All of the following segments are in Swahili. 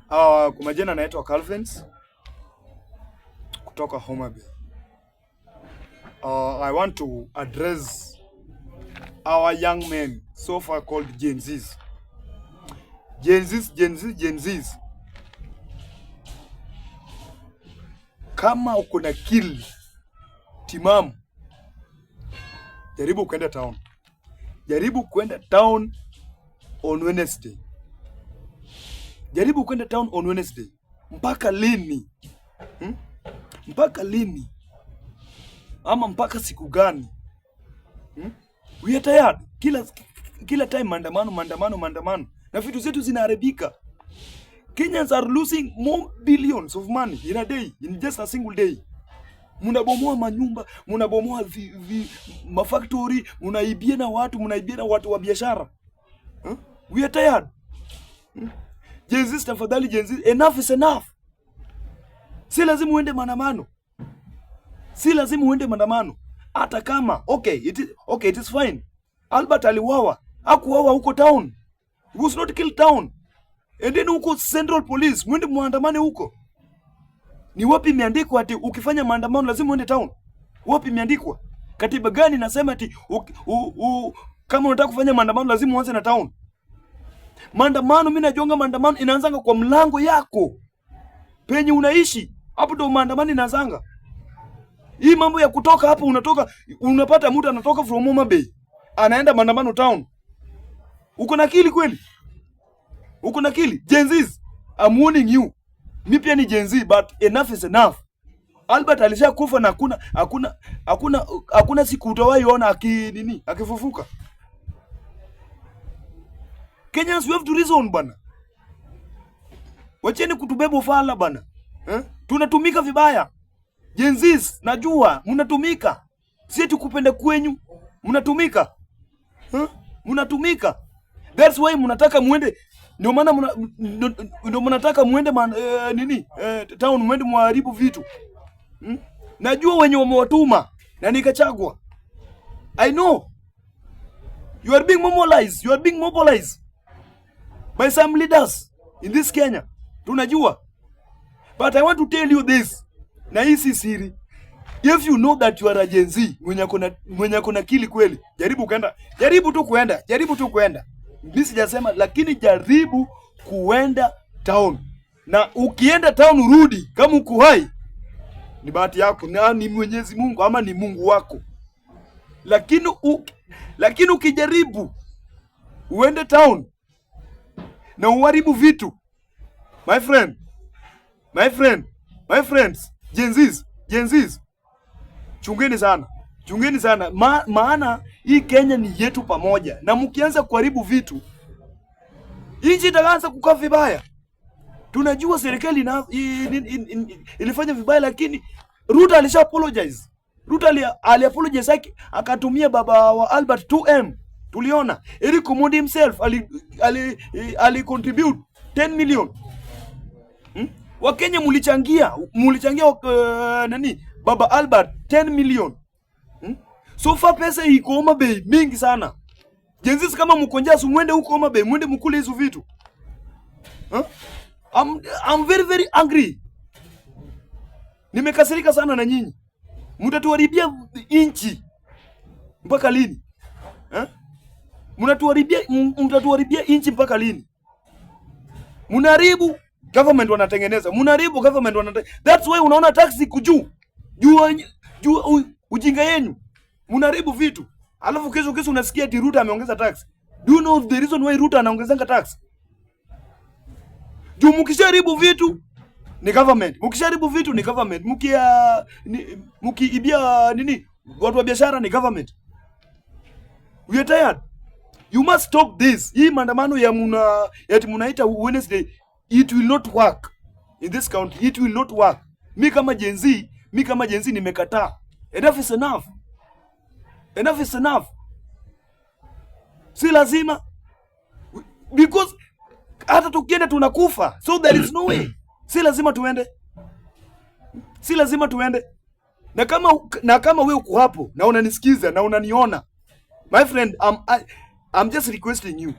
Kwa majina naitwa Calvins kutoka Homa Bay. I want to address our young men so far called Gen Zs. Gen Zs. Kama uko na kill timamu, jaribu kwenda town. Jaribu kwenda town on Wednesday. Jaribu kwenda town on Wednesday. Mpaka lini? Mpaka lini? Ama mpaka siku gani? We are tired. Kila time maandamano. Na vitu zetu zinaharibika. Kenyans are losing more billions of money in a day, in just a single day. Munabomoa manyumba, munabomoa mafactory, munaibia na watu wa biashara. We are tired. Gen Z, tafadhali Gen Z, enough is enough. Si lazima uende maandamano. Hata kama it is fine. Albert aliwawa. Hakuwawa huko town. He was not killed town. And then huko Central Police, mwende muandamane huko. Ni wapi imeandikwa ati ukifanya maandamano lazima uende town? Wapi imeandikwa? Katiba gani nasema ati kama unataka kufanya maandamano lazima uanze na town? Maandamano, mimi najonga maandamano inaanzanga kwa mlango yako. Penye unaishi, hapo ndo maandamano inaanzanga. Hii mambo ya kutoka hapo, unapata mtu anatoka from Homa Bay, anaenda maandamano town. Uko na akili kweli? Uko na akili? Gen Zs, I'm warning you. Mimi pia ni Gen Z, but enough is enough. Albert alishakufa na hakuna siku utawahi ona akifufuka. Kenyans, we have to reason bana. Wacheni kutubeba ufala bana. Tunatumika vibaya. Gen Zs, najua mnatumika. Si tukupenda kwenyu. Mnatumika. Mnatumika. That's why mnataka muende, ndio maana mnataka muende town, muende muharibu vitu. Najua wenye wamewatuma na nikachagua. I know. You are being mobilized by some leaders in this Kenya. Tunajua. But I want to tell you this. Na hii si siri. If you know that you are a Gen Z, mwenye kuna kili kweli, jaribu tu kuenda. Mimi sijasema, lakini jaribu kuenda town. Na ukienda town urudi kama uko hai, ni bahati yako, na ni Mwenyezi Mungu ama ni Mungu wako. Lakini ukijaribu uende town na uharibu vitu, my friends, Gen Zs, chungeni sana. Maana hii Kenya ni yetu pamoja, na mkianza kuharibu vitu, nchi itaanza kukaa vibaya. Tunajua serikali ilifanya vibaya, lakini Ruto alisha apologize. Ruto ali-apologize, akatumia baba wa Albert 2M. Tuliona Eric Omondi himself ali contribute 10 million. Wakenya mulichangia baba Albert 10 million. So far pesa iko Homa Bay mingi sana. Gen Z, kama mkonja mwende huko Homa Bay, mwende mkule hizo vitu. I'm very very angry. Nimekasirika sana na nyinyi. Mtatuharibia inchi mpaka lini? Mtatuharibia inchi mpaka lini? Mnaharibu government wanatengeneza. That's why unaona taxi kujuu. Juu ujinga yenu. Mnaharibu vitu. Alafu kesho unasikia ati Ruto ameongeza tax. Do you know the reason why Ruto anaongezanga tax? Juu mkisharibu vitu ni government. Mkiibia watu wa biashara ni government. We are tired. You must stop this. Hii maandamano ya munaita Wednesday, it will not work in this country. It will not work. Mi kama Gen Z nimekataa. Enough is enough. Si lazima, because hata tukienda tunakufa. So there is no way. Si lazima tuende. Na kama wewe uko hapo na unanisikiza na unaniona, my friend, I'm just requesting you,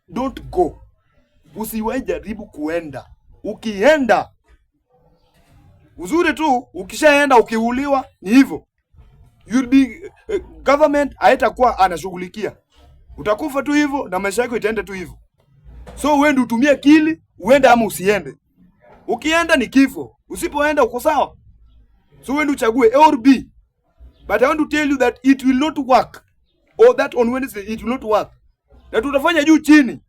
don't go. Usiwahi jaribu kuenda. ukienda. Uzuri tu ukishaenda ukiuliwa ni hivyo. You'll be government haitakuwa anashughulikia. Utakufa tu hivyo na maisha yako itaenda tu hivyo. So wewe utumie akili, uende ama usiende. Ukienda ni kifo, usipoenda uko sawa. So wewe uchague A or B. But I want to tell you that it will not work. Or that on Wednesday it will not work. Na tutafanya juu chini.